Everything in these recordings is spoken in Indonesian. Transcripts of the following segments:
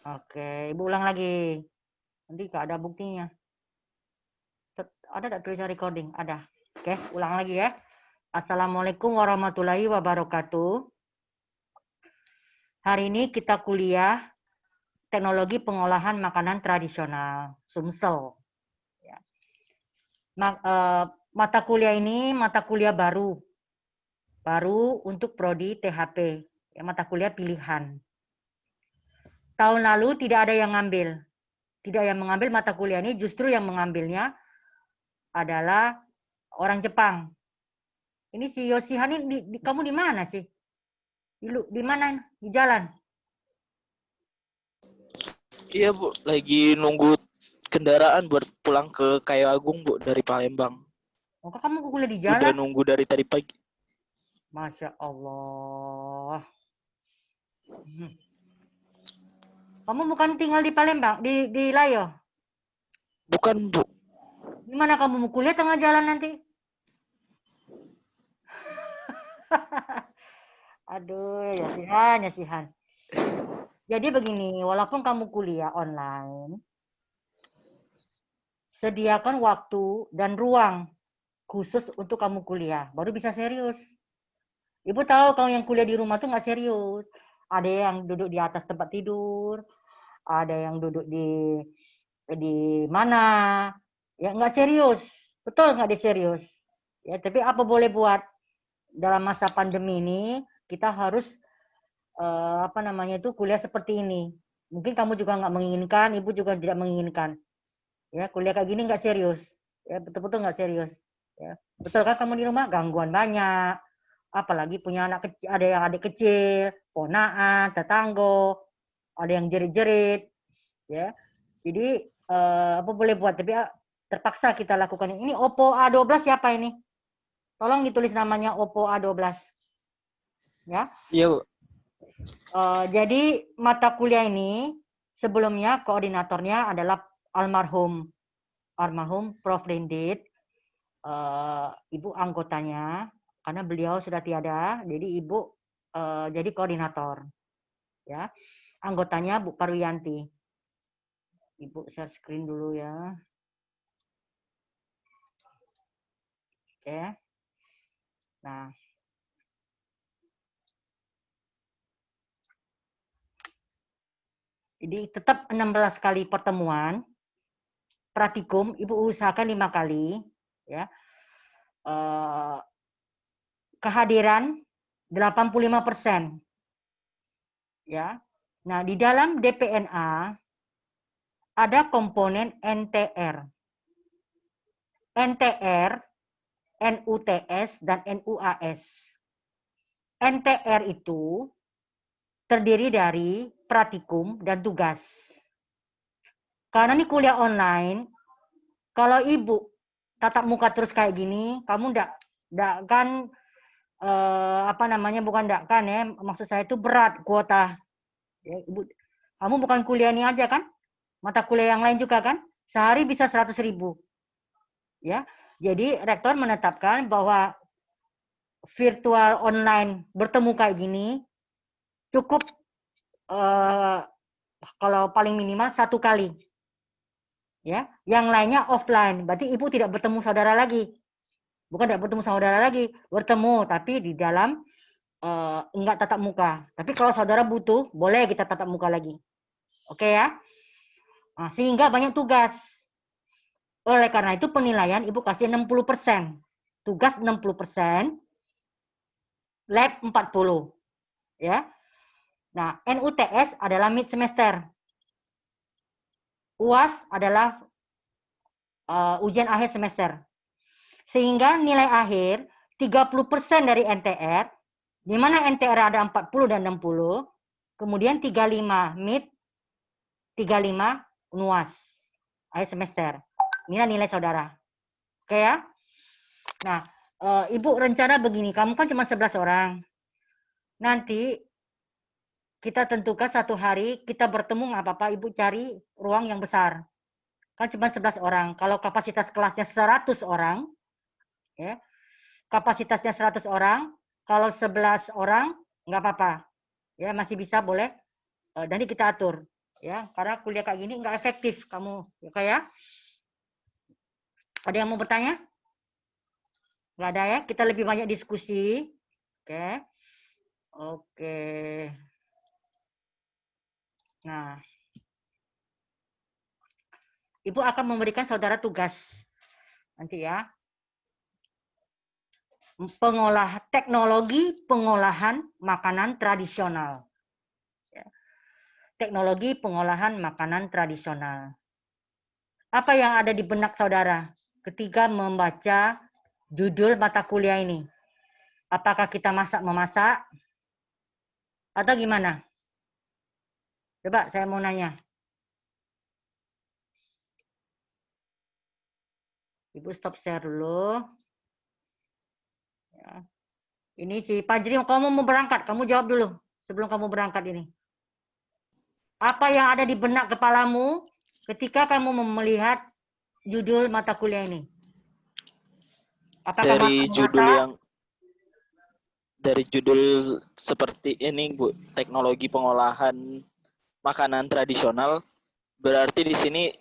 Oke, Ibu ulang lagi. Nanti nggak ada buktinya. Ada nggak tulisan recording? Ada. Oke, ulang lagi ya. Assalamualaikum warahmatullahi wabarakatuh. Hari ini kita kuliah teknologi pengolahan makanan tradisional, Sumsel. Ya. Mata kuliah ini mata kuliah baru untuk prodi THP, ya, mata kuliah pilihan. Tahun lalu tidak ada yang ngambil, tidak yang mengambil mata kuliah ini, justru yang mengambilnya adalah orang Jepang. Ini si Yosihan ini, kamu di mana sih? Di mana? Di jalan? Iya Bu, lagi nunggu kendaraan buat pulang ke Kayu Agung Bu dari Palembang. Oh, kamu kuliah di Udah jalan? nunggu dari tadi pagi. Masya Allah. Kamu bukan tinggal di Palembang, di Layo? Bukan Bu, Gimana kamu mau kuliah tengah jalan nanti? Aduh, ya sihan. Jadi begini, walaupun kamu kuliah online, sediakan waktu dan ruang khusus untuk kamu kuliah, baru bisa serius. Ibu tahu kalau yang kuliah di rumah tuh nggak serius. Ada yang duduk di atas tempat tidur, ada yang duduk di mana, ya nggak serius, betul nggak serius. Ya, tapi apa boleh buat dalam masa pandemi ini kita harus apa namanya itu kuliah seperti ini. Mungkin kamu juga nggak menginginkan, ibu juga tidak menginginkan. Ya, kuliah kayak gini nggak serius. Ya, betul-betul nggak serius. Ya, betul kan kamu di rumah gangguan banyak. Apalagi punya anak kecil, ada yang adik kecil, ponaan, tetanggo, ada yang jerit-jerit, ya. Jadi apa boleh buat, tapi terpaksa kita lakukan. Ini Oppo A12 siapa ini? Tolong ditulis namanya Oppo A12, ya. iya Bu. Jadi mata kuliah ini sebelumnya koordinatornya adalah almarhum Prof. Rindit, ibu anggotanya karena beliau sudah tiada, jadi ibu jadi koordinator, ya. Anggotanya Bu Parwiyanti. Ibu share screen dulu ya. Oke. Nah, jadi tetap 16 kali pertemuan. Praktikum Ibu usahakan 5 kali, ya. Kehadiran 85%, ya. Nah, di dalam DPNA ada komponen NTR. NTR, NUTS, dan NUAS. NTR itu terdiri dari praktikum dan tugas. Karena ini kuliah online, kalau ibu tatap muka terus kayak gini, kamu ndak kan apa namanya, bukan ndak kan ya, maksud saya itu berat kuota. Ya, ibu, kamu bukan kuliah ini aja kan, mata kuliah yang lain juga kan, sehari bisa 100.000, ya. Jadi rektor menetapkan bahwa virtual online bertemu kayak gini cukup kalau paling minimal 1 kali, ya. Yang lainnya offline, berarti ibu tidak bertemu saudara lagi, bukan tidak bertemu saudara lagi, bertemu tapi di dalam enggak tatap muka. Tapi kalau saudara butuh, boleh kita tatap muka lagi, oke ya. Nah, sehingga banyak tugas. Oleh karena itu penilaian ibu kasih 60%, tugas 60%, lab 40, ya. Nah, NUTS adalah mid semester, UAS adalah ujian akhir semester. Sehingga nilai akhir 30% dari NTR, di mana NTR ada 40 dan 60, kemudian 35 mid, 35 UAS akhir semester. Inilah nilai saudara. Oke ya? Nah, Ibu rencana begini, kamu kan cuma 11 orang. Nanti kita tentukan satu hari kita bertemu nggak apa-apa, Ibu cari ruang yang besar. Kan cuma 11 orang. Kalau kapasitas kelasnya 100 orang, ya, kapasitasnya 100 orang, kalau 11 orang nggak apa-apa. Ya, masih bisa boleh. Nanti kita atur. Ya, karena kuliah kayak gini nggak efektif kamu, ya kayak. Ada yang mau bertanya? Nggak ada ya? Kita lebih banyak diskusi. Oke. Oke. Nah, Ibu akan memberikan saudara tugas nanti ya. Teknologi pengolahan makanan tradisional. Teknologi pengolahan makanan tradisional. Apa yang ada di benak saudara ketika membaca judul mata kuliah ini? Apakah kita memasak atau gimana? Coba saya mau nanya. Ibu stop share dulu. Ya. Ini si Fajri, kamu mau berangkat, kamu jawab dulu sebelum kamu berangkat ini. Apa yang ada di benak kepalamu ketika kamu melihat judul mata kuliah ini? Apakah Dari judul memasak? yang dari judul seperti ini, Bu, teknologi pengolahan makanan tradisional, berarti di sini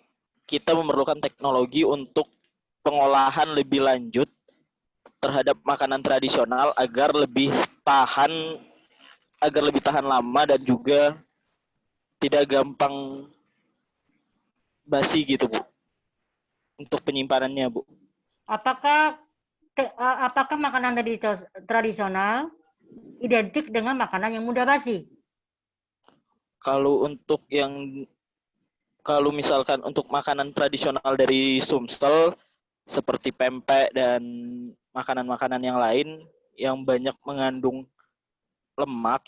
kita memerlukan teknologi untuk pengolahan lebih lanjut terhadap makanan tradisional tahan agar lebih tahan lama dan juga tidak gampang basi gitu, Bu. Untuk penyimpanannya, Bu. Apakah apakah makanan tradisional identik dengan makanan yang mudah basi? Kalau untuk yang kalau misalkan untuk makanan tradisional dari Sumsel seperti pempek dan makanan-makanan yang lain yang banyak mengandung lemak,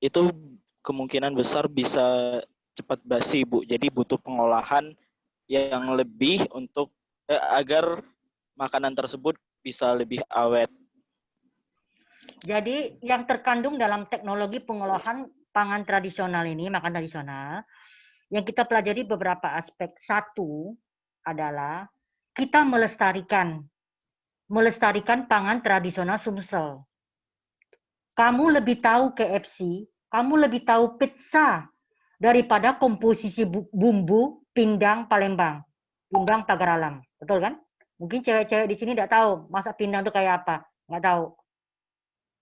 itu kemungkinan besar bisa cepat basi, Bu. Jadi butuh pengolahan yang lebih untuk agar makanan tersebut bisa lebih awet. Jadi yang terkandung dalam teknologi pengolahan pangan tradisional ini, makan tradisional, yang kita pelajari beberapa aspek. Satu adalah kita melestarikan pangan tradisional Sumsel. Kamu lebih tahu KFC, kamu lebih tahu pizza daripada komposisi bumbu pindang Palembang, pindang pagar alam. Betul kan? Mungkin cewek-cewek di sini tidak tahu masak pindang itu kayak apa. Nggak tahu.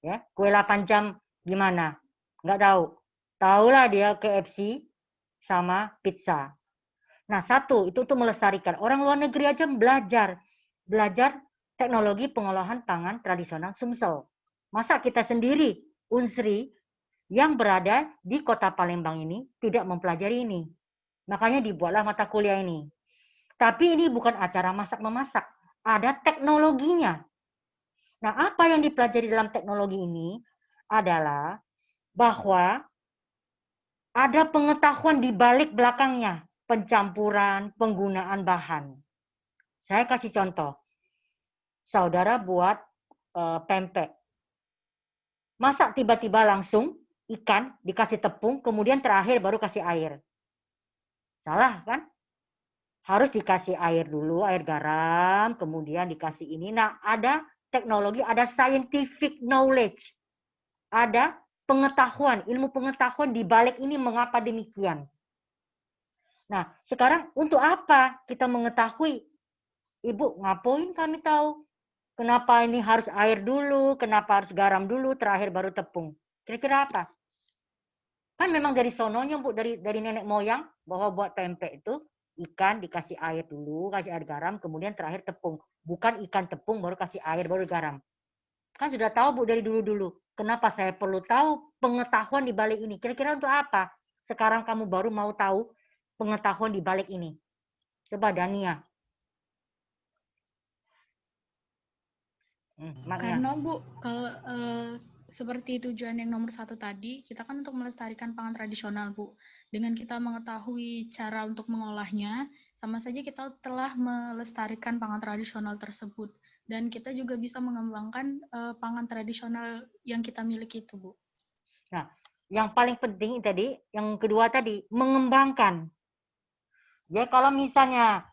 Ya, kue 8 jam gimana? Nggak tahu. Tahulah dia KFC sama pizza. Nah, satu, itu tuh melestarikan. Orang luar negeri aja belajar teknologi pengolahan pangan tradisional Sumsel. Masa kita sendiri, Unsri, yang berada di kota Palembang ini tidak mempelajari ini. Makanya dibuatlah mata kuliah ini. Tapi ini bukan acara masak-memasak. Ada teknologinya. Nah, apa yang dipelajari dalam teknologi ini adalah bahwa ada pengetahuan di balik belakangnya. Pencampuran, penggunaan bahan. Saya kasih contoh. Saudara buat pempek. Masa tiba-tiba langsung ikan dikasih tepung, kemudian terakhir baru kasih air. Salah kan? Harus dikasih air dulu, air garam, kemudian dikasih ini. Nah, ada teknologi, ada scientific knowledge. Ada pengetahuan, ilmu pengetahuan di balik ini mengapa demikian. Nah, sekarang untuk apa kita mengetahui? Ibu, ngapain kami tahu? Kenapa ini harus air dulu, kenapa harus garam dulu, terakhir baru tepung. Kira-kira apa? Kan memang dari sononya, Bu, dari nenek moyang, bahwa buat pempek itu ikan dikasih air dulu, kasih air garam, kemudian terakhir tepung. Bukan ikan tepung, baru kasih air, baru garam. Kan sudah tahu, Bu, dari dulu-dulu. Kenapa saya perlu tahu pengetahuan di balik ini? Kira-kira untuk apa? Sekarang kamu baru mau tahu pengetahuan di balik ini. Coba Dania. Maknya. Karena Bu, kalau seperti tujuan yang nomor 1 tadi, kita kan untuk melestarikan pangan tradisional, Bu. Dengan kita mengetahui cara untuk mengolahnya, sama saja kita telah melestarikan pangan tradisional tersebut. Dan kita juga bisa mengembangkan pangan tradisional yang kita miliki itu, Bu. Nah, yang paling penting tadi, yang kedua tadi, mengembangkan. Ya, kalau misalnya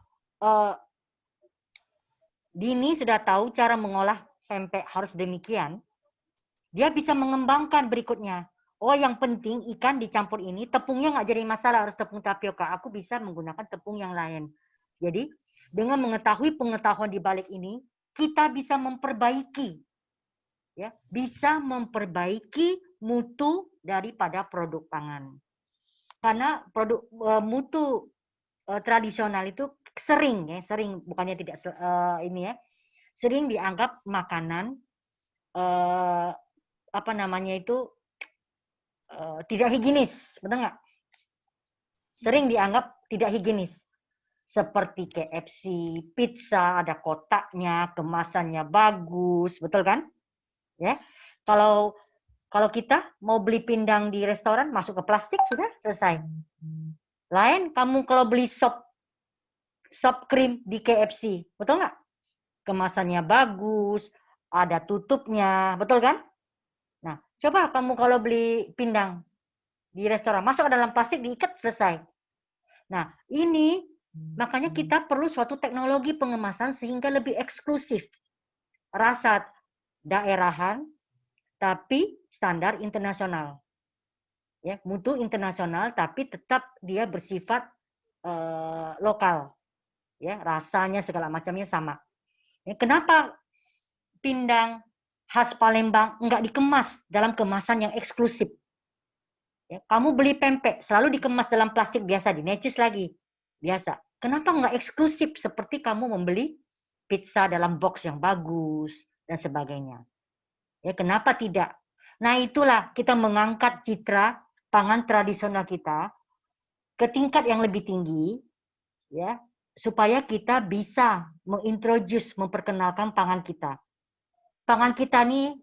Dini sudah tahu cara mengolah pempek harus demikian, dia bisa mengembangkan berikutnya. oh yang penting ikan dicampur ini, tepungnya nggak jadi masalah, harus tepung tapioka. Aku bisa menggunakan tepung yang lain. Jadi dengan mengetahui pengetahuan di balik ini, kita bisa memperbaiki, ya, bisa memperbaiki mutu daripada produk pangan. Karena produk mutu tradisional itu sering, ya, sering bukannya tidak ini ya, sering dianggap makanan apa namanya itu tidak higienis, betul nggak? Sering dianggap tidak higienis. Seperti KFC, pizza, ada kotaknya, kemasannya bagus, betul kan? Ya, kalau kita mau beli pindang di restoran, masuk ke plastik sudah selesai. Lain kamu kalau beli sop krim di KFC, betul nggak? Kemasannya bagus, ada tutupnya, betul kan? Nah, coba kamu kalau beli pindang di restoran, masuk ke dalam plastik, diikat, selesai. Nah, ini makanya kita perlu suatu teknologi pengemasan sehingga lebih eksklusif. Rasa daerahan, tapi standar internasional. Ya, mutu internasional, tapi tetap dia bersifat lokal. Ya, rasanya segala macamnya sama. Ya, kenapa pindang khas Palembang nggak dikemas dalam kemasan yang eksklusif? Ya, kamu beli pempek selalu dikemas dalam plastik biasa, dinecis lagi biasa. Kenapa nggak eksklusif seperti kamu membeli pizza dalam box yang bagus dan sebagainya? Ya, kenapa tidak? Nah, itulah kita mengangkat citra pangan tradisional kita ke tingkat yang lebih tinggi, ya, supaya kita bisa mengintroduce, memperkenalkan pangan kita. Pangan kita nih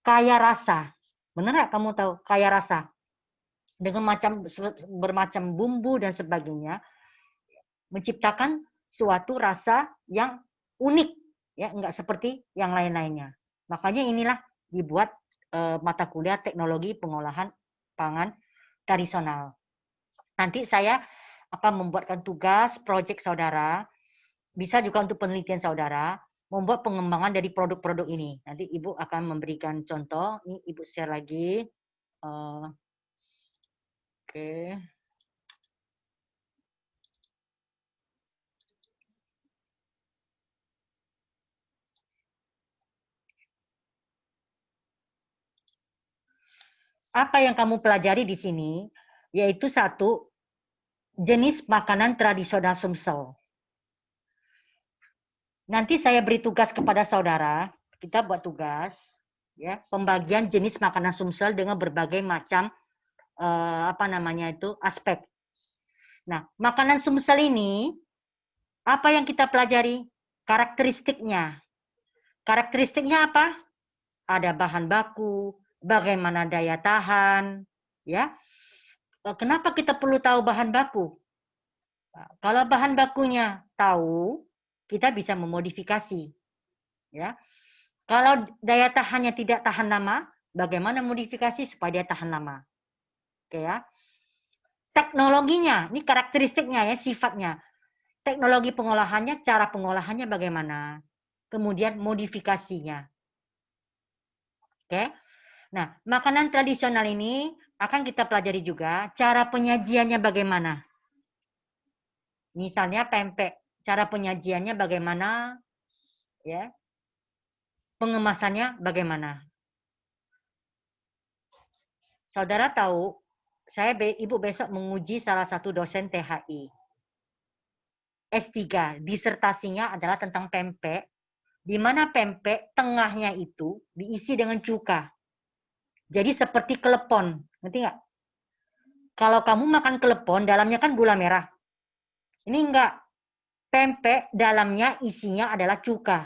kaya rasa. Benar nggak kamu tahu kaya rasa? Dengan bermacam bumbu dan sebagainya, menciptakan suatu rasa yang unik, ya, nggak seperti yang lain-lainnya. Makanya inilah dibuat mata kuliah teknologi pengolahan pangan tradisional. Nanti saya akan membuatkan tugas proyek saudara, bisa juga untuk penelitian saudara, membuat pengembangan dari produk-produk ini. Nanti Ibu akan memberikan contoh. Ini Ibu share lagi. Oke. Apa yang kamu pelajari di sini, yaitu satu, jenis makanan tradisional Sumsel. Nanti saya beri tugas kepada saudara, kita buat tugas, ya, pembagian jenis makanan Sumsel dengan berbagai macam apa namanya itu aspek. Nah, makanan Sumsel ini apa yang kita pelajari? Karakteristiknya. Karakteristiknya apa? Ada bahan baku, bagaimana daya tahan, ya. Kenapa kita perlu tahu bahan baku? Kalau bahan bakunya tahu, kita bisa memodifikasi, ya. Kalau daya tahannya tidak tahan lama, bagaimana modifikasi supaya dia tahan lama? Oke ya. Teknologinya, ini karakteristiknya ya, sifatnya. Teknologi pengolahannya, cara pengolahannya bagaimana? Kemudian modifikasinya. Oke. Nah, makanan tradisional ini akan kita pelajari juga cara penyajiannya bagaimana. Misalnya pempek, cara penyajiannya bagaimana, ya. Pengemasannya bagaimana. Saudara tahu, Ibu besok menguji salah satu dosen THI. S3, disertasinya adalah tentang pempek, di mana pempek tengahnya itu diisi dengan cuka. Jadi seperti kelepon, ngerti nggak? Kalau kamu makan kelepon, dalamnya kan gula merah. Ini enggak, pempek dalamnya isinya adalah cuka.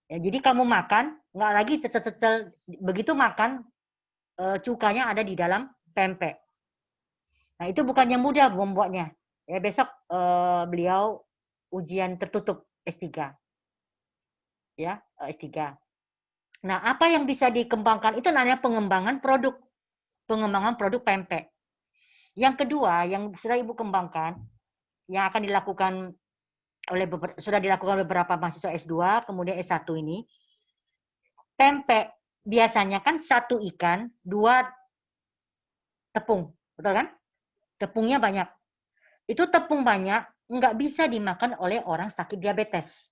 Ya, jadi kamu makan, nggak lagi cecel-cecel, begitu makan, cukanya ada di dalam pempek. Nah, itu bukannya mudah membuatnya. Ya, besok beliau ujian tertutup S3. Ya, S3. Nah, apa yang bisa dikembangkan itu namanya pengembangan produk. Pengembangan produk pempek. Yang kedua, yang sudah Ibu kembangkan, yang akan dilakukan sudah dilakukan beberapa mahasiswa S2, kemudian S1 ini, pempek biasanya kan satu ikan, 2 tepung. Betul kan? Tepungnya banyak. Itu tepung banyak nggak bisa dimakan oleh orang sakit diabetes.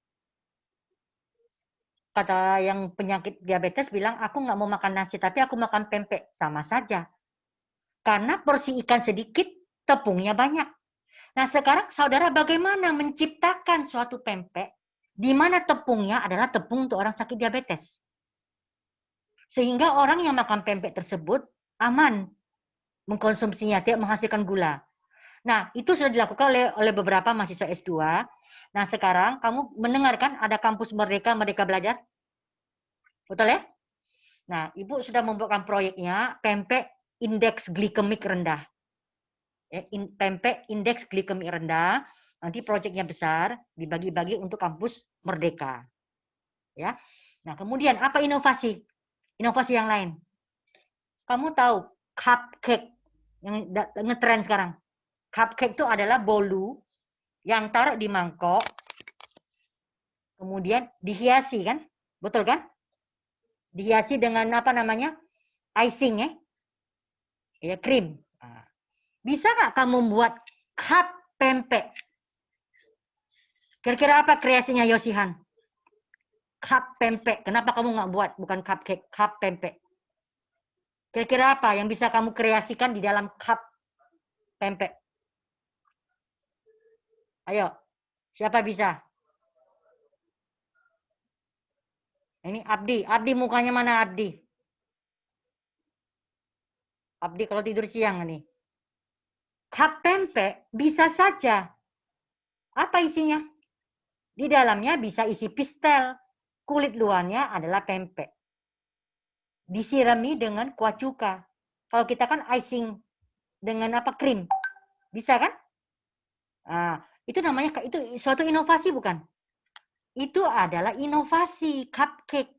Kata yang penyakit diabetes bilang, aku nggak mau makan nasi, tapi aku makan pempek. Sama saja. Karena porsi ikan sedikit, tepungnya banyak. Nah sekarang saudara bagaimana menciptakan suatu pempek di mana tepungnya adalah tepung untuk orang sakit diabetes. Sehingga orang yang makan pempek tersebut aman mengkonsumsinya, tidak menghasilkan gula. Nah, itu sudah dilakukan oleh beberapa mahasiswa S2. Nah, sekarang kamu mendengarkan ada kampus Merdeka, Merdeka Belajar? Betul ya? Nah, Ibu sudah membuatkan proyeknya pempek indeks glikemik rendah. Pempek indeks glikemik rendah. Nanti proyeknya besar, dibagi-bagi untuk kampus Merdeka. Ya. Nah, kemudian apa inovasi? Inovasi yang lain. Kamu tahu cupcake yang ngetren sekarang? Cupcake itu adalah bolu yang taruh di mangkok, kemudian dihiasi kan? Betul kan? Dihiasi dengan apa namanya? Icing ya. Ya, krim. Nah, bisa nggak kamu membuat cup pempek? Kira-kira apa kreasinya Yosihan? Cup pempek. Kenapa kamu nggak buat? Bukan cupcake, cup pempek. Kira-kira apa yang bisa kamu kreasikan di dalam cup pempek? Ayo, siapa bisa? Ini Abdi. Abdi mukanya mana Abdi? Abdi kalau tidur siang nih. Cup pempek bisa saja. Apa isinya? Di dalamnya bisa isi pistel. Kulit luarnya adalah pempek. Disirami dengan kuah cuka. Kalau kita kan icing dengan apa krim. Bisa kan? Nah, itu namanya itu suatu inovasi bukan? Itu adalah inovasi cupcake.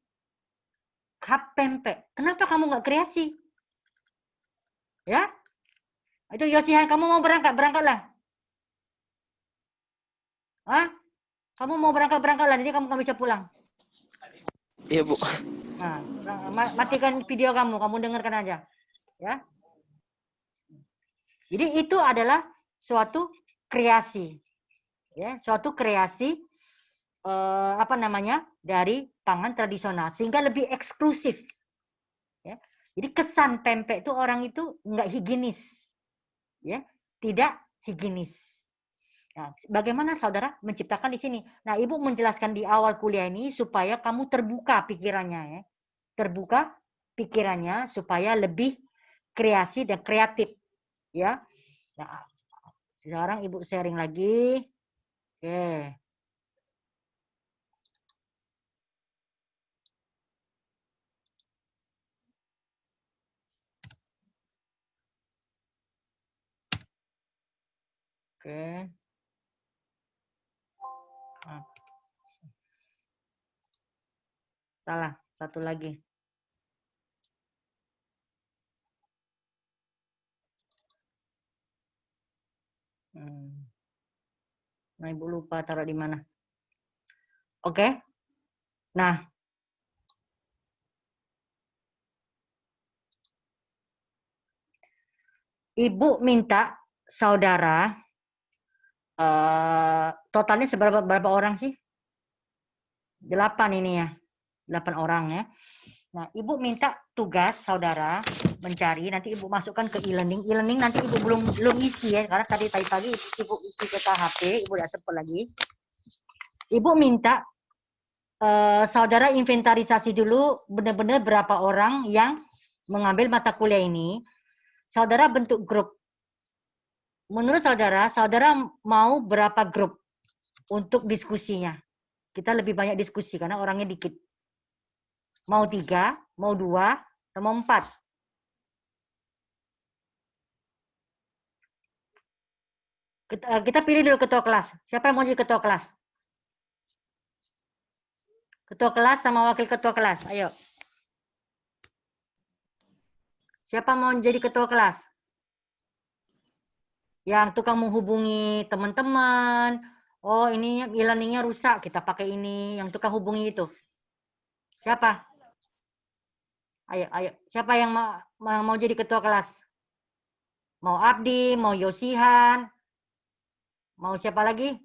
Cup pempek. Kenapa kamu nggak kreasi? Ya? Itu Yosihan, kamu mau berangkat? Berangkatlah. Hah? Kamu mau berangkat-berangkatlah. Nanti kamu nggak bisa pulang. Iya, Bu. Nah, matikan video kamu. Kamu dengarkan aja. Ya. Jadi itu adalah suatu kreasi. Ya, suatu kreasi apa namanya? Dari pangan tradisional sehingga lebih eksklusif. Ya. Jadi kesan pempek itu orang itu nggak higienis. Ya, tidak higienis. Nah, bagaimana saudara menciptakan di sini? Nah, Ibu menjelaskan di awal kuliah ini supaya kamu terbuka pikirannya ya. Terbuka pikirannya supaya lebih kreasi dan kreatif ya. Nah, sekarang Ibu sharing lagi. Oke. Oke. Nah, salah, satu lagi. Nah, Ibu lupa taruh di mana. Oke. Nah, Ibu minta saudara totalnya berapa orang sih? 8 ini ya. 8 orang ya. Nah, Ibu minta tugas saudara mencari, nanti Ibu masukkan ke e-learning. E-learning nanti Ibu belum isi ya, karena tadi pagi Ibu isi ke HP, Ibu udah sempat lagi. Ibu minta saudara inventarisasi dulu benar-benar berapa orang yang mengambil mata kuliah ini. Saudara bentuk grup. Menurut saudara, saudara mau berapa grup untuk diskusinya? Kita lebih banyak diskusi karena orangnya dikit. Mau 3, mau 2, atau mau 4? Kita pilih dulu ketua kelas. Siapa yang mau jadi ketua kelas? Ketua kelas sama wakil ketua kelas. Ayo. Siapa mau jadi ketua kelas? Yang tukang menghubungi teman-teman. Oh, ini e-learningnya rusak. Kita pakai ini. Yang tukang hubungi itu. Siapa? Ayo, ayo. Siapa yang mau jadi ketua kelas? Mau Abdi, mau Yosihan, mau siapa lagi?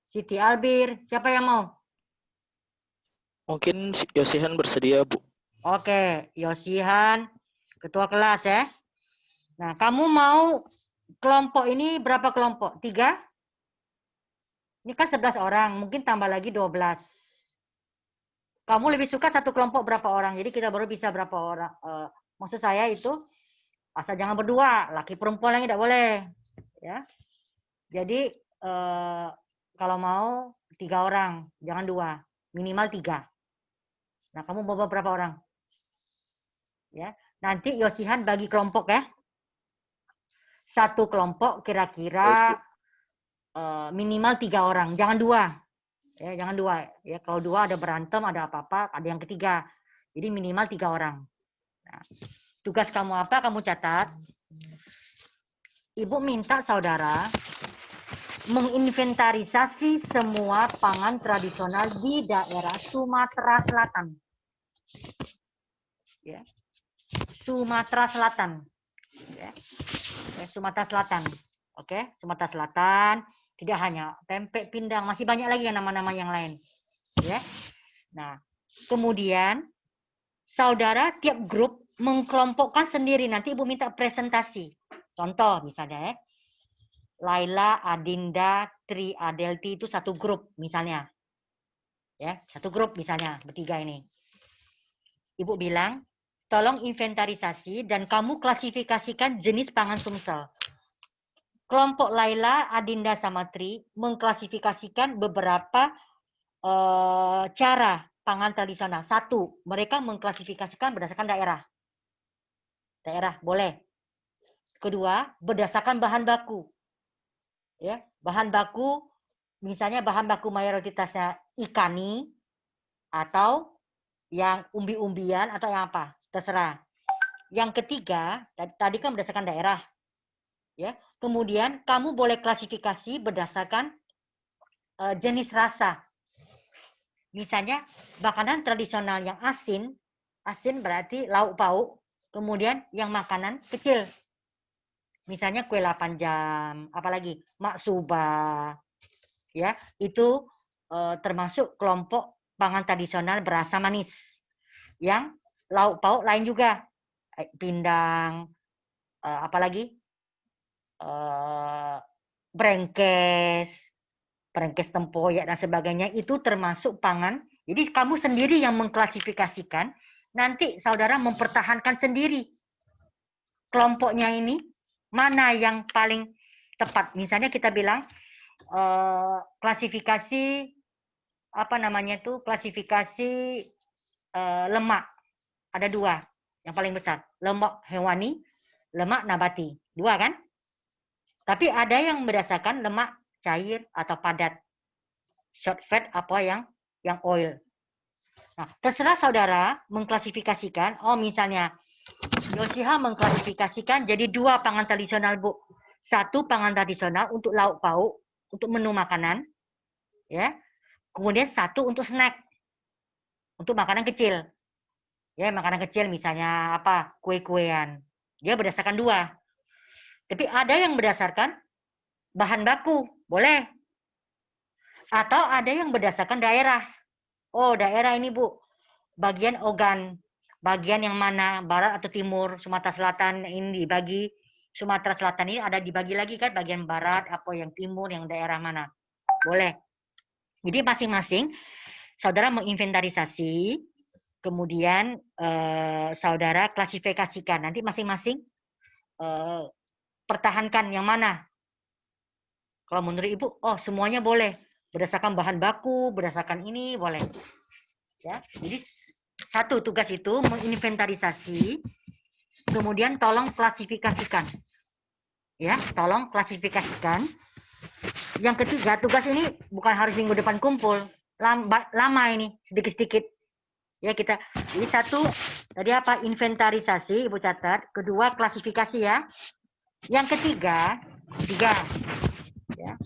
Siti Albir, siapa yang mau? Mungkin Yosihan bersedia, Bu. Oke, Yosihan, ketua kelas ya. Nah, kamu mau kelompok ini berapa kelompok? 3? Ini kan 11 orang, mungkin tambah lagi 12. Kamu lebih suka satu kelompok berapa orang? Jadi kita baru bisa berapa orang. Maksud saya itu, asal jangan berdua, laki perempuan lagi tidak boleh. Ya. Jadi kalau mau 3 orang, jangan 2, minimal 3. Nah, kamu bawa berapa orang? Ya, nanti Yosihan bagi kelompok ya. Satu kelompok kira-kira minimal 3 orang, jangan 2. Ya, jangan 2. Ya, kalau 2 ada berantem, ada apa-apa, ada yang ketiga. Jadi minimal 3 orang. Nah, tugas kamu apa? Kamu catat. Ibu minta saudara menginventarisasi semua pangan tradisional di daerah Sumatera Selatan. Ya. Sumatera Selatan. Ya. Sumatera Selatan. Oke, Sumatera Selatan. Tidak hanya pempek, pindang, masih banyak lagi yang nama-nama yang lain. Ya. Nah, kemudian saudara tiap grup mengkelompokkan sendiri. Nanti Ibu minta presentasi. Contoh misalnya ya. Laila, Adinda, Tri, Adelti itu satu grup misalnya. Ya, satu grup misalnya, bertiga ini. Ibu bilang, tolong inventarisasi dan kamu klasifikasikan jenis pangan Sumsel. Kelompok Laila, Adinda, sama Tri mengklasifikasikan beberapa cara pangan tradisional. 1, mereka mengklasifikasikan berdasarkan daerah. Daerah, boleh. 2, berdasarkan bahan baku. Ya, bahan baku, misalnya bahan baku mayoritasnya ikani, atau yang umbi-umbian, atau yang apa, terserah. Yang ketiga, tadi kan berdasarkan daerah. Ya, kemudian kamu boleh klasifikasi berdasarkan jenis rasa. Misalnya makanan tradisional yang asin, asin berarti lauk pauk. Kemudian yang makanan kecil, misalnya kue 8 jam, apalagi maksuba, ya itu termasuk kelompok pangan tradisional berasa manis. Yang lauk pauk lain juga, pindang, apalagi brengkes tempoyak dan sebagainya, itu termasuk pangan. Jadi kamu sendiri yang mengklasifikasikan, nanti saudara mempertahankan sendiri kelompoknya ini mana yang paling tepat. Misalnya kita bilang klasifikasi apa namanya itu, klasifikasi lemak ada 2 yang paling besar, lemak hewani, lemak nabati, 2 kan. Tapi ada yang berdasarkan lemak cair atau padat, short fat apa yang oil. Nah, terserah saudara mengklasifikasikan. Oh, misalnya Yosiha mengklasifikasikan jadi 2 pangan tradisional, Bu. 1 pangan tradisional untuk lauk pauk, untuk menu makanan, ya. Kemudian 1 untuk snack, untuk makanan kecil. Ya, makanan kecil misalnya apa? Kue-kuean. Dia berdasarkan 2. Tapi ada yang berdasarkan bahan baku, boleh. Atau ada yang berdasarkan daerah. Oh, daerah ini, Bu, bagian Ogan, bagian yang mana, barat atau timur, Sumatera Selatan ini dibagi. Sumatera Selatan ini ada dibagi lagi kan, bagian barat, apa yang timur, yang daerah mana. Boleh. Jadi masing-masing saudara menginventarisasi, kemudian saudara klasifikasikan. Nanti masing-masing pertahankan yang mana. Kalau menurut Ibu, oh semuanya boleh. Berdasarkan bahan baku, berdasarkan ini, boleh. Ya, jadi 1 tugas itu menginventarisasi, kemudian tolong klasifikasikan. Ya, tolong klasifikasikan. Yang ketiga, tugas ini bukan harus minggu depan kumpul. Lama ini, sedikit-sedikit. Ya, kita. Jadi 1, tadi apa? Inventarisasi, Ibu catat. 2, klasifikasi ya. Yang ketiga, 3. Ya.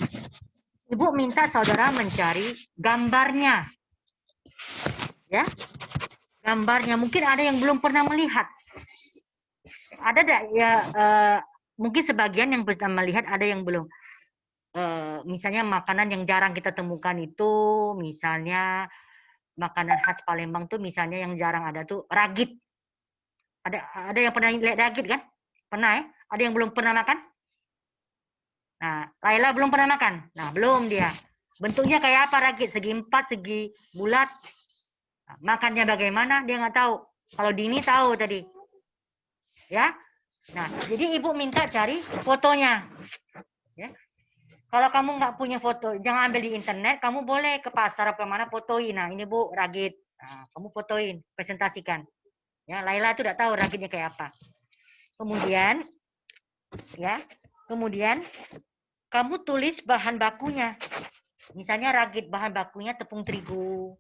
Ibu minta saudara mencari gambarnya. Ya. gambarnya. Mungkin ada yang belum pernah melihat. Ada enggak ya, mungkin sebagian yang pernah melihat, ada yang belum. Misalnya makanan yang jarang kita temukan itu, misalnya makanan khas Palembang tuh misalnya yang jarang ada tuh ragit. Ada yang pernah lihat ragit kan? Pernah ya? Ada yang belum pernah makan? Nah, Laila belum pernah makan. Nah, belum dia. Bentuknya kayak apa ragit? Segi empat, segi bulat. Nah, makannya bagaimana? Dia nggak tahu. Kalau Dini tahu tadi. Ya. Nah, jadi ibu minta cari fotonya. Ya. Kalau kamu nggak punya foto, jangan ambil di internet. Kamu boleh ke pasar apa mana fotoin. Nah, ini bu ragit. Nah, kamu fotoin, presentasikan. Ya, Laila itu udah tahu ragitnya kayak apa. Kemudian, ya, kemudian kamu tulis bahan bakunya. Misalnya ragit bahan bakunya tepung terigu.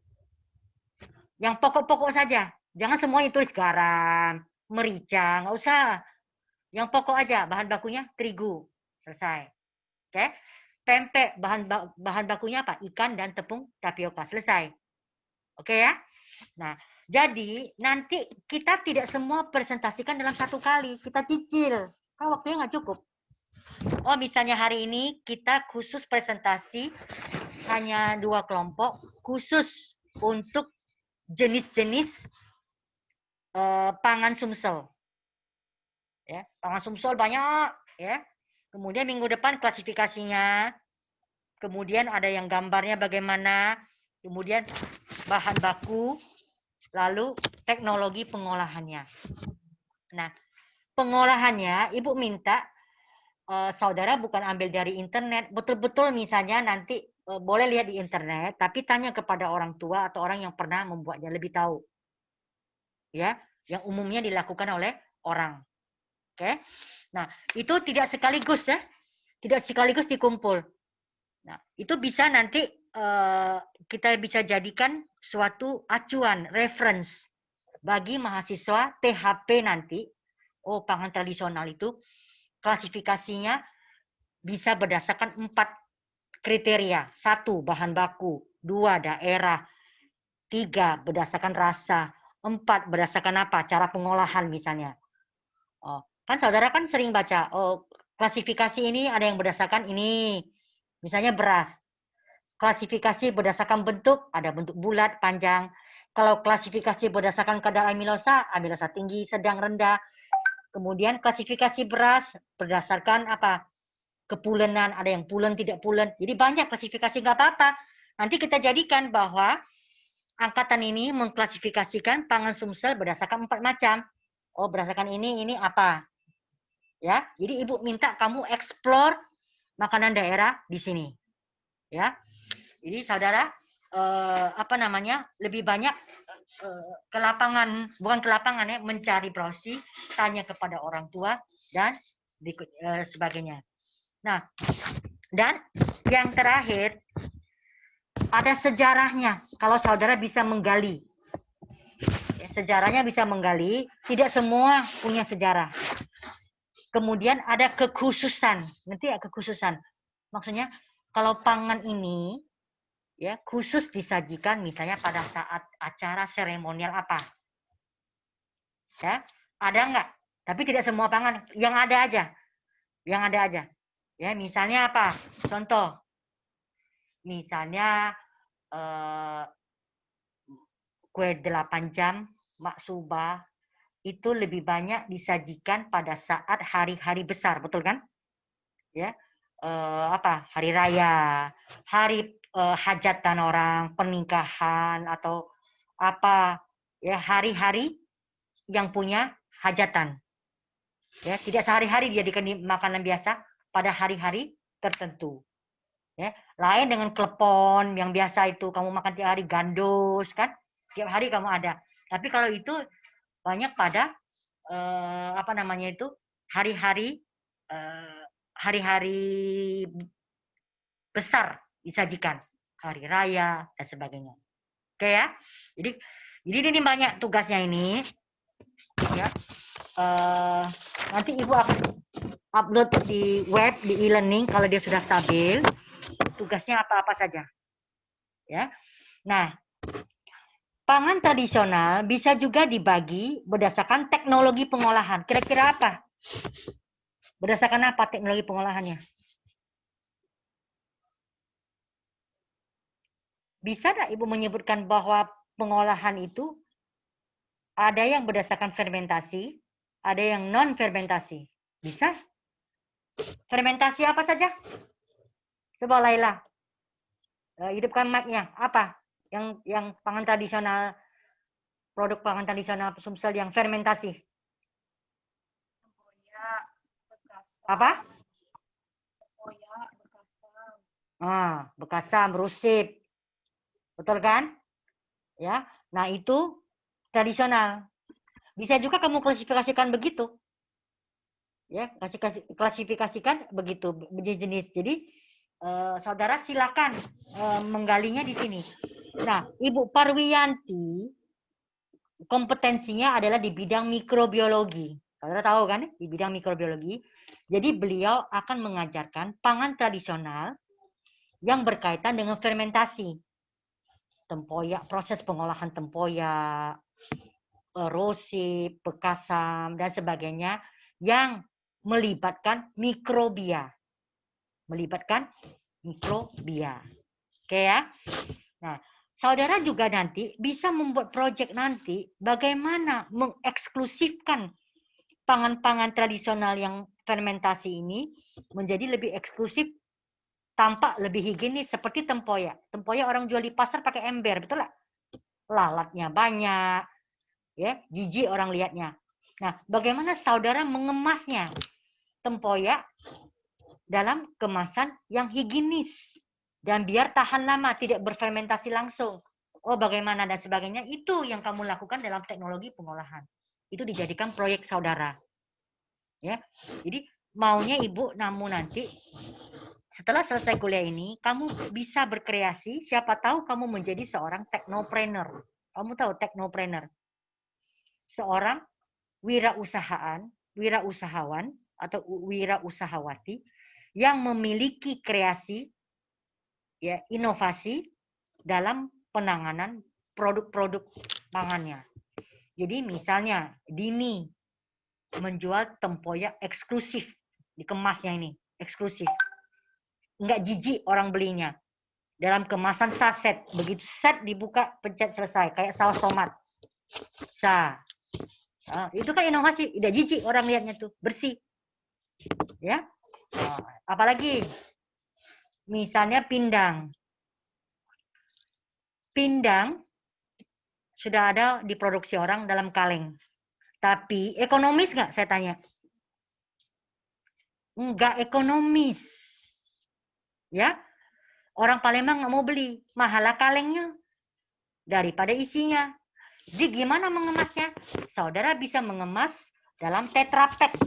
Yang pokok-pokok saja. Jangan semuanya tulis garam, merica, nggak usah. Yang pokok aja, bahan bakunya terigu. Selesai. Oke. Tempe, bahan bakunya apa? Ikan dan tepung tapioka. Selesai. Oke ya. Nah, jadi nanti kita tidak semua presentasikan dalam satu kali. Kita cicil. Kan waktunya nggak cukup. Oh, misalnya hari ini kita khusus presentasi hanya 2 kelompok, khusus untuk jenis-jenis pangan Sumsel. Ya, pangan Sumsel banyak, ya. Kemudian minggu depan klasifikasinya, kemudian ada yang gambarnya bagaimana, kemudian bahan baku, lalu teknologi pengolahannya. Nah, pengolahannya Ibu minta saudara bukan ambil dari internet, betul-betul misalnya nanti boleh lihat di internet, tapi tanya kepada orang tua atau orang yang pernah membuatnya, lebih tahu. Ya, yang umumnya dilakukan oleh orang. Oke. Nah, itu tidak sekaligus ya. Tidak sekaligus dikumpul. Nah, itu bisa nanti kita bisa jadikan suatu acuan, reference bagi mahasiswa THP nanti. Oh, pangan tradisional itu klasifikasinya bisa berdasarkan 4 kriteria. 1, bahan baku. 2, daerah. 3, berdasarkan rasa. 4, berdasarkan apa? Cara pengolahan misalnya. Oh, kan saudara kan sering baca, oh, klasifikasi ini ada yang berdasarkan ini. Misalnya beras. Klasifikasi berdasarkan bentuk, ada bentuk bulat, panjang. Kalau klasifikasi berdasarkan kadar amilosa tinggi, sedang, rendah. Kemudian klasifikasi beras berdasarkan apa? Kepulenan, ada yang pulen, tidak pulen. Jadi banyak klasifikasi, nggak apa-apa. Nanti kita jadikan bahwa angkatan ini mengklasifikasikan pangan Sumsel berdasarkan 4 macam. Oh, berdasarkan ini apa? Ya, jadi Ibu minta kamu explore makanan daerah di sini. Ya. Jadi saudara lebih banyak ke lapangan, bukan ke lapangan ya, mencari browsing, tanya kepada orang tua dan sebagainya. Nah, dan yang terakhir ada sejarahnya. Kalau saudara bisa menggali, sejarahnya bisa menggali. Tidak semua punya sejarah. Kemudian ada kekhususan. Nanti ya kekhususan. Maksudnya kalau pangan ini ya khusus disajikan misalnya pada saat acara seremonial apa. Ya, ada enggak? Tapi tidak semua pangan, yang ada aja. Yang ada aja. Ya, misalnya apa? Contoh. Misalnya kue 8 jam maksuba itu lebih banyak disajikan pada saat hari-hari besar, betul kan? Ya, hari raya, hari hajatan orang, pernikahan atau apa ya, hari-hari yang punya hajatan. Ya, tidak sehari-hari dijadikan makanan biasa, pada hari-hari tertentu. Ya, lain dengan klepon yang biasa itu kamu makan tiap hari, gandos kan, tiap hari kamu ada. Tapi kalau itu banyak pada hari-hari hari-hari besar disajikan, hari raya dan sebagainya. Oke ya. Jadi ini banyak tugasnya ini. Ya. Nanti Ibu akan upload di web, di e-learning kalau dia sudah stabil. Tugasnya apa-apa saja. Ya. Nah, Pangan tradisional bisa juga dibagi berdasarkan teknologi pengolahan. Kira-kira apa? Berdasarkan apa teknologi pengolahannya? Bisa tidak Ibu menyebutkan bahwa pengolahan itu ada yang berdasarkan fermentasi, ada yang non-fermentasi? Bisa? Fermentasi apa saja? Coba Laila, hidupkan mic-nya. Apa? Yang pangan tradisional, produk pangan tradisional Sumsel yang fermentasi. Apa? Bekasam, rusip. Betul kan? Ya. Nah, itu tradisional. Bisa juga kamu klasifikasikan begitu. Ya, klasifikasikan begitu jenis. Jadi saudara silakan menggalinya di sini. Nah, Ibu Parwiyanti kompetensinya adalah di bidang mikrobiologi. Saudara tahu kan, di bidang mikrobiologi. Jadi beliau akan mengajarkan pangan tradisional yang berkaitan dengan fermentasi. Tempoyak, proses pengolahan tempoyak, rosip, bekasam, dan sebagainya yang melibatkan mikrobia. Melibatkan mikrobia. Oke ya. Nah, saudara juga nanti bisa membuat proyek nanti bagaimana mengeksklusifkan pangan-pangan tradisional yang fermentasi ini menjadi lebih eksklusif, tampak lebih higienis seperti tempoyak. Tempoyak orang jual di pasar pakai ember, betul nggak? Lalatnya banyak, ya, jijik orang lihatnya. Nah, bagaimana saudara mengemasnya tempoyak dalam kemasan yang higienis dan biar tahan lama, tidak berfermentasi langsung. Oh, bagaimana dan sebagainya, itu yang kamu lakukan dalam teknologi pengolahan. Itu dijadikan proyek saudara. Ya. Jadi maunya Ibu namun nanti setelah selesai kuliah ini, kamu bisa berkreasi, siapa tahu kamu menjadi seorang teknopreneur. Kamu tahu teknopreneur? Seorang wirausahawan atau wirausahawati yang memiliki kreasi, ya, inovasi dalam penanganan produk-produk pangannya. Jadi misalnya Dini menjual tempoyak eksklusif, dikemasnya ini eksklusif, nggak jijik orang belinya, dalam kemasan saset. Begitu set dibuka, pencet selesai, kayak saus tomat. Itu kan inovasi, tidak jijik orang lihatnya tuh, bersih. Ya. Apalagi misalnya pindang. Pindang sudah ada diproduksi orang dalam kaleng. Tapi ekonomis nggak, saya tanya? Nggak ekonomis. Ya, orang Palembang nggak mau beli, mahal kalengnya daripada isinya. Jadi gimana mengemasnya? Saudara bisa mengemas dalam Tetra Pak.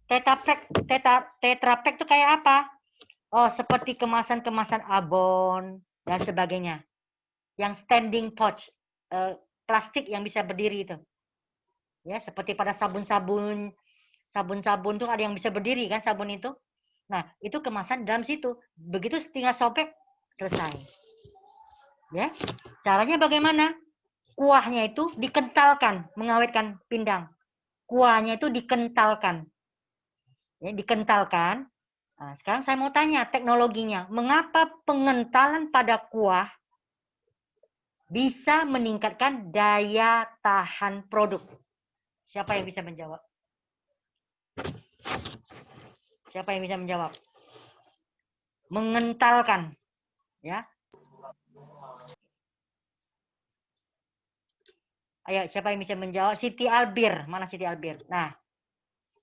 Tetra Pak itu kayak apa? Oh, seperti kemasan-kemasan abon dan sebagainya. Yang standing pouch, plastik yang bisa berdiri itu. Ya, seperti pada sabun-sabun tuh ada yang bisa berdiri kan sabun itu. Nah, itu kemasan dalam situ. Begitu tinggal sobek, selesai. Ya. Caranya bagaimana? Kuahnya itu dikentalkan, mengawetkan pindang. Kuahnya itu dikentalkan. Ya, dikentalkan. Nah, sekarang saya mau tanya teknologinya. Mengapa pengentalan pada kuah bisa meningkatkan daya tahan produk? Siapa yang bisa menjawab? Siapa yang bisa menjawab? Mengentalkan. Ya. Ayo, siapa yang bisa menjawab? Siti Albir. Mana Siti Albir? Nah,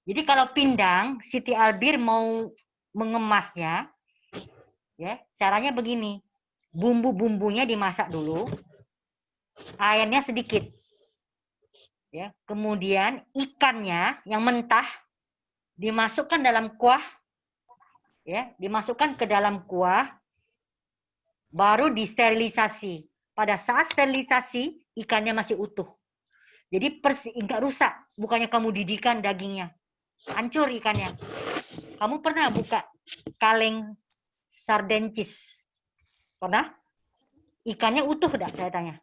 jadi kalau pindang, Siti Albir mau mengemasnya, ya, caranya begini. Bumbu-bumbunya dimasak dulu, airnya sedikit. Ya, kemudian ikannya yang mentah dimasukkan dalam kuah, ya, dimasukkan ke dalam kuah, baru disterilisasi. Pada saat sterilisasi, ikannya masih utuh. Jadi nggak rusak, bukannya kamu didikan dagingnya, hancur ikannya. Kamu pernah buka kaleng sardencis? Pernah? Ikannya utuh enggak, saya tanya?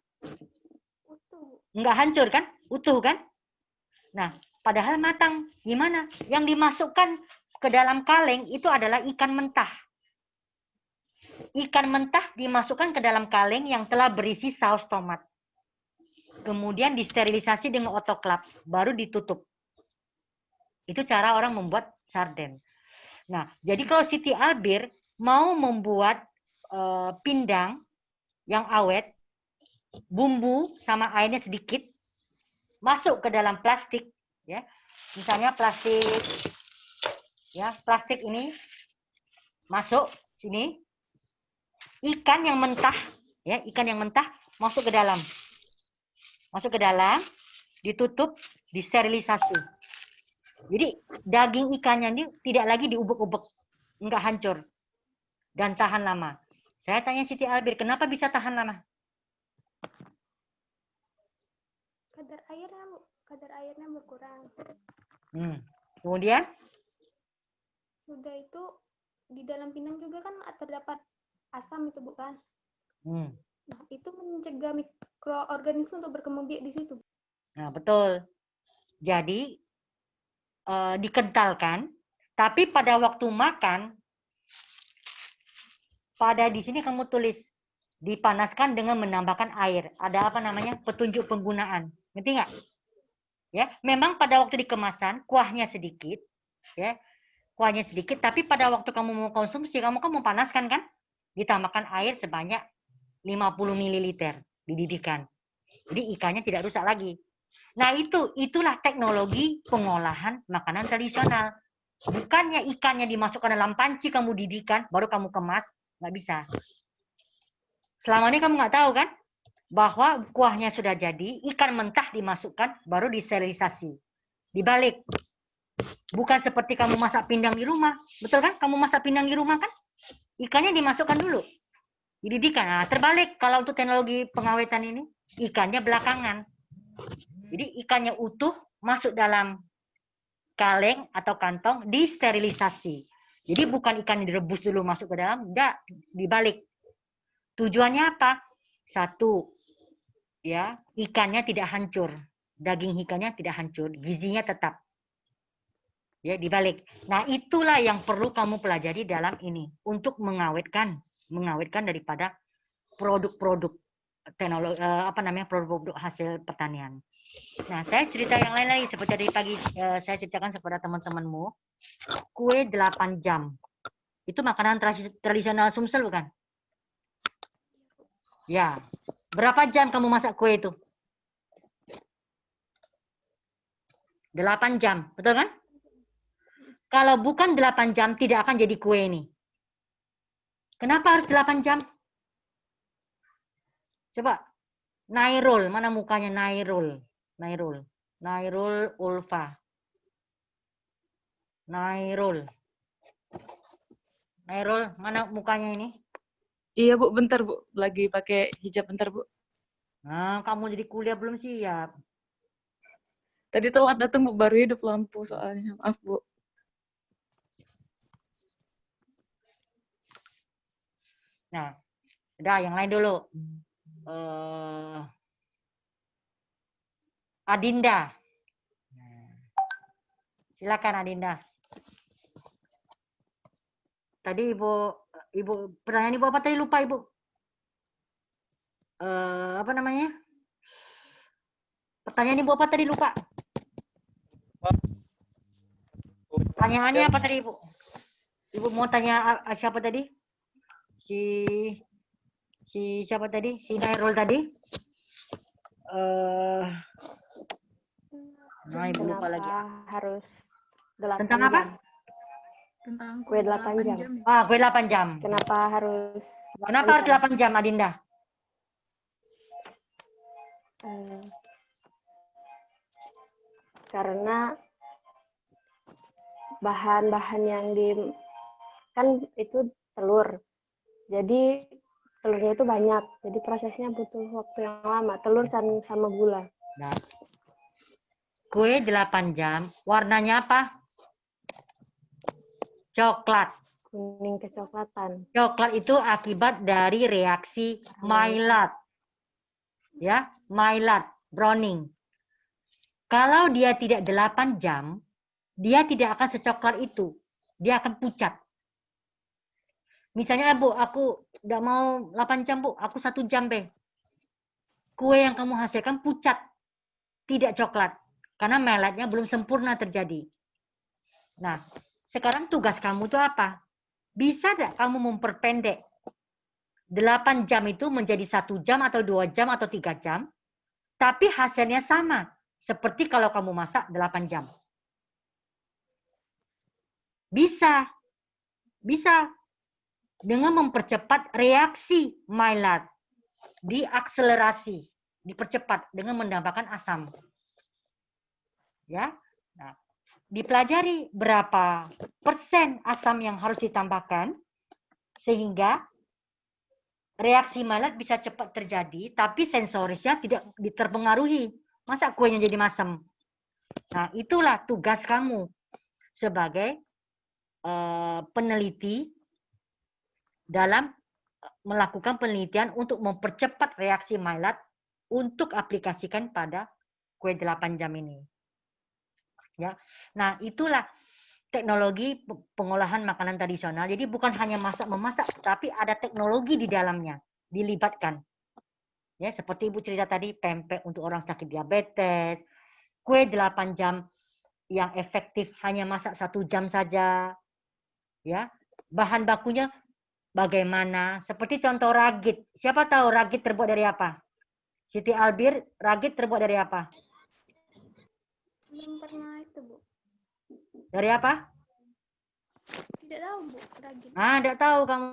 Utuh. Nggak hancur kan? Utuh kan? Nah, padahal matang. Gimana? Yang dimasukkan ke dalam kaleng itu adalah ikan mentah. Ikan mentah dimasukkan ke dalam kaleng yang telah berisi saus tomat. Kemudian disterilisasi dengan otoklaf, baru ditutup. Itu cara orang membuat sarden. Nah, jadi kalau Siti Albir mau membuat pindang yang awet, bumbu sama airnya sedikit, masuk ke dalam plastik, ya. Misalnya plastik ini masuk sini, ikan yang mentah, ya, ikan yang mentah masuk ke dalam, ditutup, disterilisasi. Jadi daging ikannya ini tidak lagi diubek-ubek, enggak hancur dan tahan lama. Saya tanya Siti Albir, kenapa bisa tahan lama? Kadar airnya berkurang. Kemudian? Sudah itu di dalam pindang juga kan terdapat asam itu bukan? Nah, itu mencegah mikroorganisme untuk berkembang biak di situ. Nah, betul. Jadi dikentalkan, tapi pada waktu makan, di sini kamu tulis dipanaskan dengan menambahkan air. Ada apa namanya? Petunjuk penggunaan. Ngerti nggak? Ya, memang pada waktu dikemasan kuahnya sedikit, ya. Kuahnya sedikit, tapi pada waktu kamu mau konsumsi, kamu kan mau panaskan kan? Ditambahkan air sebanyak 50 ml, dididihkan. Jadi ikannya tidak rusak lagi. Nah, itulah teknologi pengolahan makanan tradisional. Bukannya ikannya dimasukkan dalam panci, kamu didihkan, baru kamu kemas. Nggak bisa. Selama ini kamu nggak tahu kan? Bahwa kuahnya sudah jadi, ikan mentah dimasukkan, baru disterilisasi. Dibalik. Bukan seperti kamu masak pindang di rumah. Betul kan? Kamu masak pindang di rumah kan? Ikannya dimasukkan dulu. Dididihkan. Nah, terbalik kalau untuk teknologi pengawetan ini, ikannya belakangan. Jadi ikannya utuh masuk dalam kaleng atau kantong, disterilisasi. Jadi bukan ikan direbus dulu masuk ke dalam, enggak, dibalik. Tujuannya apa? Satu, ya, ikannya tidak hancur. Daging ikannya tidak hancur, gizinya tetap. Ya, dibalik. Nah, itulah yang perlu kamu pelajari dalam ini untuk mengawetkan daripada produk-produk teknologi produk-produk hasil pertanian. Nah, saya cerita yang lain lagi seperti tadi pagi saya ceritakan kepada teman-temanmu, kue 8 jam. Itu makanan tradisional Sumsel bukan? Ya. Berapa jam kamu masak kue itu? 8 jam, betul kan? Kalau bukan 8 jam tidak akan jadi kue ini. Kenapa harus 8 jam? Coba. Nairul, mana mukanya Nairul? Nairul Ulfa. Nairul, mana mukanya ini? Iya Bu, bentar Bu. Lagi pakai hijab bentar Bu. Nah, kamu jadi kuliah belum siap. Tadi telat datang Bu, baru hidup lampu soalnya. Maaf Bu. Nah, udah yang lain dulu. Adinda. Silakan Adinda. Tadi Ibu pertanyaan Ibu apa tadi lupa Ibu? Apa namanya? Pertanyaan Ibu apa tadi lupa? Pertanyaannya apa tadi Ibu? Ibu mau tanya siapa tadi? Si siapa tadi? Si Nairul tadi? Nah, Ibu lupa lagi. Harus 8 Tentang apa? jam? Tentang Kue 8 jam. ya. Kue 8 jam. Kenapa harus 8 jam, Adinda? Karena bahan-bahan yang kan itu telur. Jadi telurnya itu banyak. Jadi prosesnya butuh waktu yang lama. Telur sama gula. Nah. Kue 8 jam, warnanya apa? Coklat. Kuning kecoklatan. Coklat itu akibat dari reaksi Maillard. Ya, Maillard, Browning. Kalau dia tidak 8 jam, dia tidak akan secoklat itu. Dia akan pucat. Misalnya, Bu, aku udah mau 8 jam, Bu. Aku 1 jam, Be. Kue yang kamu hasilkan pucat. Tidak coklat. Karena Maillardnya belum sempurna terjadi. Nah, sekarang tugas kamu itu apa? Bisa tidak kamu memperpendek 8 jam itu menjadi 1 jam atau 2 jam atau 3 jam, tapi hasilnya sama. Seperti kalau kamu masak 8 jam. Bisa. Bisa. Dengan mempercepat reaksi Maillard. Diakselerasi. Dipercepat dengan menambahkan asam. Ya. Nah, dipelajari berapa persen asam yang harus ditambahkan sehingga reaksi Maillard bisa cepat terjadi, tapi sensorisnya tidak terpengaruhi. Masa kuenya jadi masam? Nah, itulah tugas kamu sebagai peneliti dalam melakukan penelitian untuk mempercepat reaksi Maillard untuk aplikasikan pada kue 8 jam ini. Ya. Nah, itulah teknologi pengolahan makanan tradisional. Jadi bukan hanya masak-memasak, tapi ada teknologi di dalamnya, dilibatkan. Ya, seperti Ibu cerita tadi, pempek untuk orang sakit diabetes, kue 8 jam yang efektif hanya masak 1 jam saja. Ya, bahan bakunya bagaimana? Seperti contoh ragit. Siapa tahu ragit terbuat dari apa? Siti Albir, ragit terbuat dari apa? Belum pernah itu, Bu. Dari apa? Tidak tahu, Bu, ragit. Ah, tidak tahu kamu.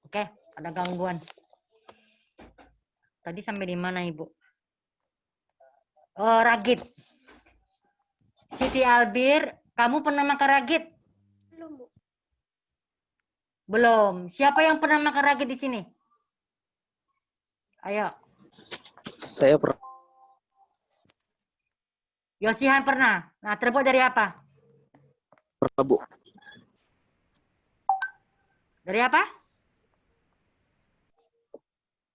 Oke, ada gangguan. Tadi sampai di mana, Ibu? Oh, ragit. Siti Albir, kamu pernah makan ragit? Belum, Bu. Belum. Siapa yang pernah makan ragit di sini? Ayo. Saya pernah. Yosihan pernah. Nah, terbuat dari apa? Pernah, Bu. Dari apa?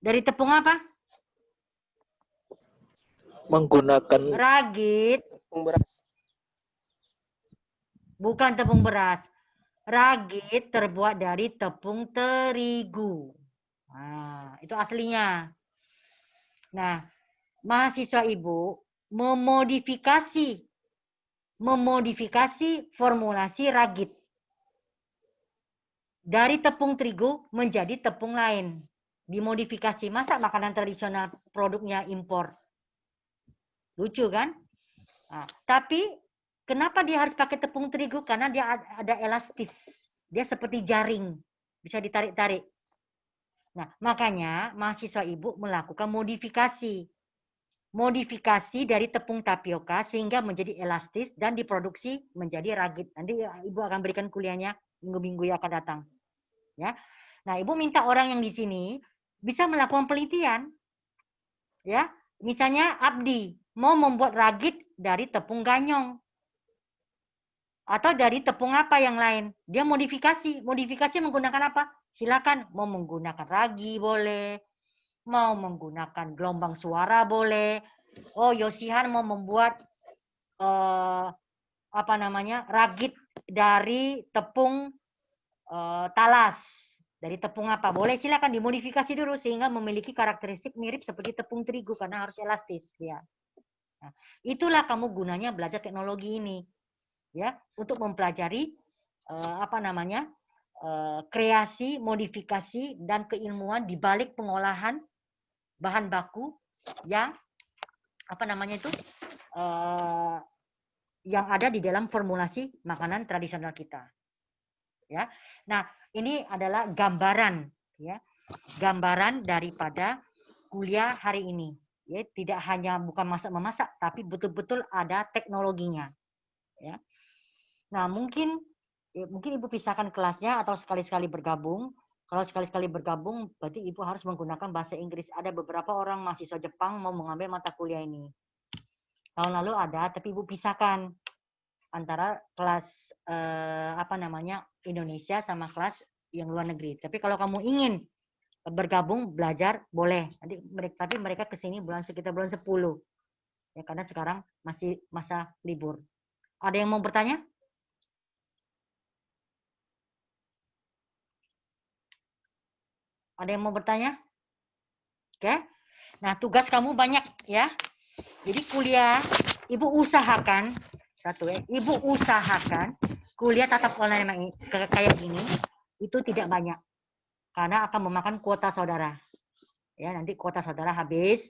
Dari tepung apa? Menggunakan Ragit. tepung beras. Bukan tepung beras. Ragit terbuat dari tepung terigu. Nah, itu aslinya. Nah, mahasiswa Ibu memodifikasi formulasi ragit. Dari tepung terigu menjadi tepung lain. Dimodifikasi. Masa makanan tradisional produknya impor? Lucu kan? Nah, tapi kenapa dia harus pakai tepung terigu? Karena dia ada elastis. Dia seperti jaring. Bisa ditarik-tarik. Nah, makanya mahasiswa Ibu melakukan modifikasi. Modifikasi dari tepung tapioka sehingga menjadi elastis dan diproduksi menjadi ragit. Nanti Ibu akan berikan kuliahnya minggu-minggu yang akan datang. Ya. Nah, Ibu minta orang yang di sini bisa melakukan penelitian. Ya, misalnya Abdi mau membuat ragit dari tepung ganyong. Atau dari tepung apa yang lain. Dia modifikasi. Modifikasi menggunakan apa? Silakan. Mau menggunakan ragi boleh. Mau menggunakan gelombang suara boleh. Oh, Yosihan mau membuat ragit dari tepung talas. Dari tepung apa? Boleh, silakan dimodifikasi dulu sehingga memiliki karakteristik mirip seperti tepung terigu karena harus elastis. Ya. Nah, itulah kamu gunanya belajar teknologi ini. Ya, untuk mempelajari kreasi, modifikasi dan keilmuan di balik pengolahan bahan baku yang yang ada di dalam formulasi makanan tradisional kita. Ya. Nah, ini adalah gambaran ya. Gambaran daripada kuliah hari ini. Ya, tidak hanya bukan masak-memasak tapi betul-betul ada teknologinya. Ya. Nah, mungkin Ibu pisahkan kelasnya atau sekali-sekali bergabung. Kalau sekali-sekali bergabung, berarti Ibu harus menggunakan bahasa Inggris. Ada beberapa orang mahasiswa Jepang mau mengambil mata kuliah ini. Tahun lalu ada, tapi Ibu pisahkan antara kelas Indonesia sama kelas yang luar negeri. Tapi kalau kamu ingin bergabung belajar boleh. Tapi mereka ke sini sekitar bulan 10. Ya, karena sekarang masih masa libur. Ada yang mau bertanya? Ada yang mau bertanya? Oke. Nah, tugas kamu banyak ya. Jadi kuliah, Ibu usahakan Ibu usahakan kuliah tatap online kayak gini itu tidak banyak. Karena akan memakan kuota saudara. Ya, nanti kuota saudara habis.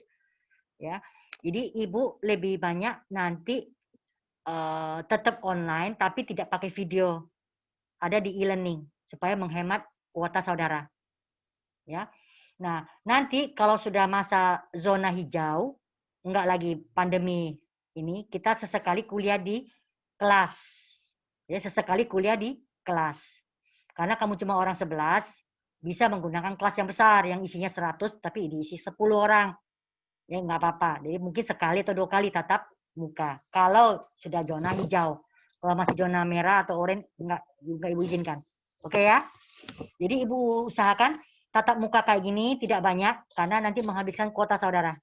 Ya. Jadi Ibu lebih banyak nanti tetap online tapi tidak pakai video. Ada di e-learning supaya menghemat kuota saudara. Ya. Nah, nanti kalau sudah masa zona hijau, enggak lagi pandemi ini, kita sesekali kuliah di kelas. Ya, sesekali kuliah di kelas. Karena kamu cuma orang 11, bisa menggunakan kelas yang besar yang isinya 100 tapi diisi 10 orang. Ya, enggak apa-apa. Jadi mungkin sekali atau 2 kali tatap muka. Kalau sudah zona hijau. Kalau masih zona merah atau oranye enggak Ibu izinkan. Oke ya? Jadi Ibu usahakan tatap muka kayak gini tidak banyak karena nanti menghabiskan kuota saudara.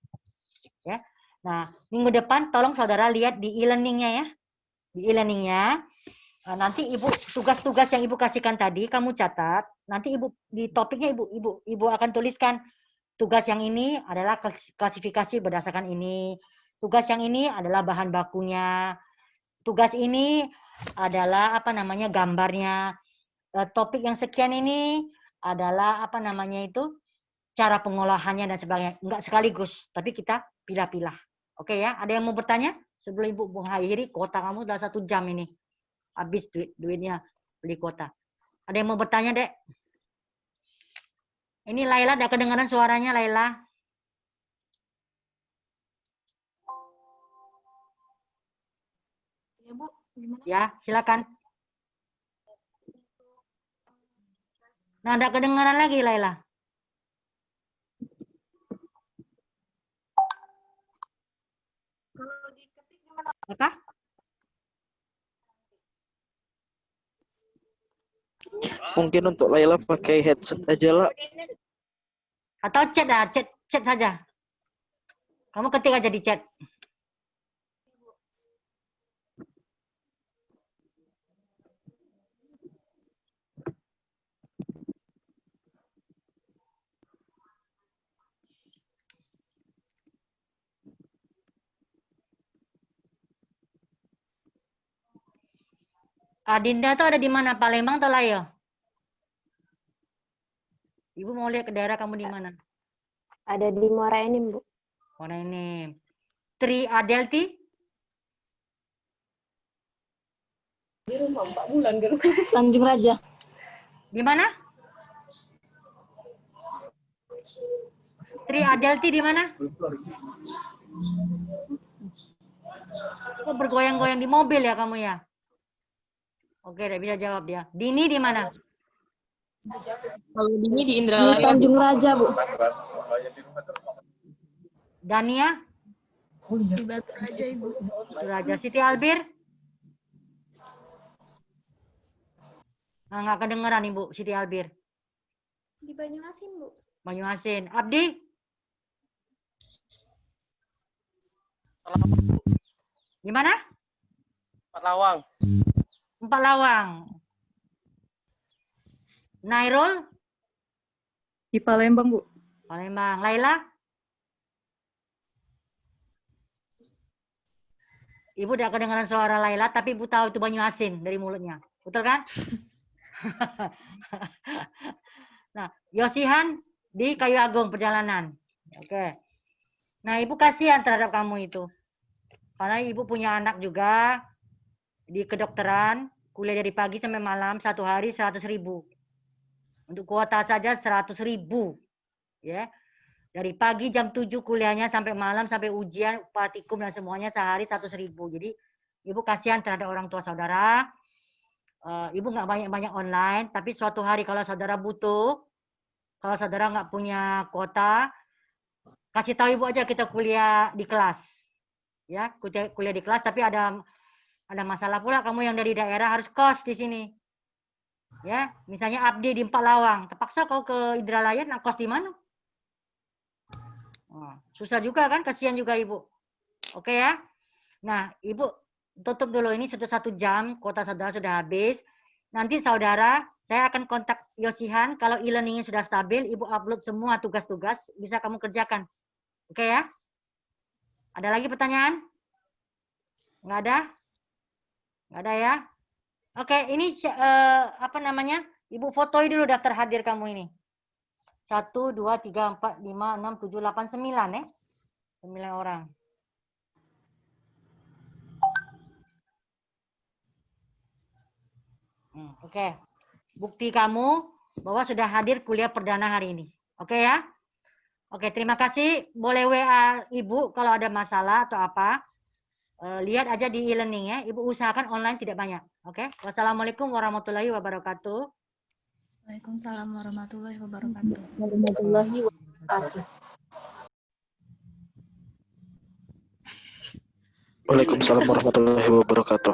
Ya. Nah, minggu depan tolong saudara lihat di e-learningnya ya. Di e-learningnya nanti Ibu tugas-tugas yang Ibu kasihkan tadi kamu catat. Nanti Ibu di topiknya Ibu akan tuliskan tugas yang ini adalah klasifikasi berdasarkan ini. Tugas yang ini adalah bahan bakunya. Tugas ini adalah gambarnya. Topik yang sekian ini adalah cara pengolahannya dan sebagainya. Enggak sekaligus, tapi kita pilah-pilah. Oke ya, ada yang mau bertanya? Sebelum Ibu mengakhiri, kuota kamu udah 1 jam ini. Habis duitnya beli kuota. Ada yang mau bertanya, Dek? Ini Laila, udah kedengaran suaranya, Laila? Ya, Bu. Gimana? Ya, silakan. Nah, udah kedengaran lagi, Laila. Kalau diketik gimana? Apa? Mungkin untuk Laila pakai headset aja lah. Atau chat saja. Kamu ketik aja di chat. Adinda tuh ada di mana? Palembang atau Layo? Ibu mau lihat ke daerah kamu di mana? Ada di Muara Enim, Bu. Muara Enim. Tri Adelti? Di rumah 4 bulan kan. Tanjung Raja. Di mana? Tri Adelti di mana? Kok bergoyang-goyang di mobil ya kamu ya? Oke, udah bisa jawab dia. Dini di mana? Kalau Dini di Di Indralaya. Tanjung Raja, Bu. Dania? Di Batu Raja, Ibu. Batu Raja. Siti Albir? Nah, nggak kedengeran Ibu, Siti Albir. Di Banyuasin, Bu. Banyuasin. Abdi? Di mana? Lawang. 4 Lawang. Nairul? Di Palembang, Bu. Palembang. Laila? Ibu udah kedengaran suara Laila, tapi Ibu tahu itu Banyuasin dari mulutnya. Betul kan? Nah, Yosihan di Kayu Agung perjalanan. Oke. Nah, Ibu kasihan terhadap kamu itu. Karena Ibu punya anak juga. di kedokteran, kuliah dari pagi sampai malam, 1 hari 100.000. Untuk kuota saja 100.000. Ya. Dari pagi jam 7 kuliahnya sampai malam, sampai ujian, praktikum dan semuanya sehari 100.000. Jadi ibu kasihan terhadap orang tua saudara. Ibu nggak banyak-banyak online, tapi suatu hari kalau saudara butuh, kalau saudara nggak punya kuota, kasih tahu ibu aja, kita kuliah di kelas. Ya, kuliah di kelas, tapi ada masalah pula kamu yang dari daerah harus kos di sini. Ya, misalnya Abdi di 4 Lawang, terpaksa kau ke Indralaya, nak kos di mana? Susah juga kan, kasihan juga ibu. Oke ya. Nah, ibu tutup dulu ini, sudah 1 jam, kuota saudara sudah habis. Nanti saudara, saya akan kontak Yosihan, kalau e-learningnya sudah stabil, ibu upload semua tugas-tugas, bisa kamu kerjakan. Oke ya. Ada lagi pertanyaan? Nggak ada? Nggak ada ya? Oke, ini apa namanya? Ibu fotoi dulu daftar hadir kamu ini. 1, 2, 3, 4, 5, 6, 7, 8, 9 ya. 9 orang. Oke. Bukti kamu bahwa sudah hadir kuliah perdana hari ini. Oke ya? Oke, terima kasih. Boleh WA Ibu kalau ada masalah atau apa. Lihat aja di e-learning ya. Ibu usahakan online tidak banyak. Oke. Wassalamualaikum warahmatullahi wabarakatuh. Waalaikumsalam warahmatullahi wabarakatuh. Warahmatullahi wabarakatuh. Waalaikumsalam warahmatullahi wabarakatuh.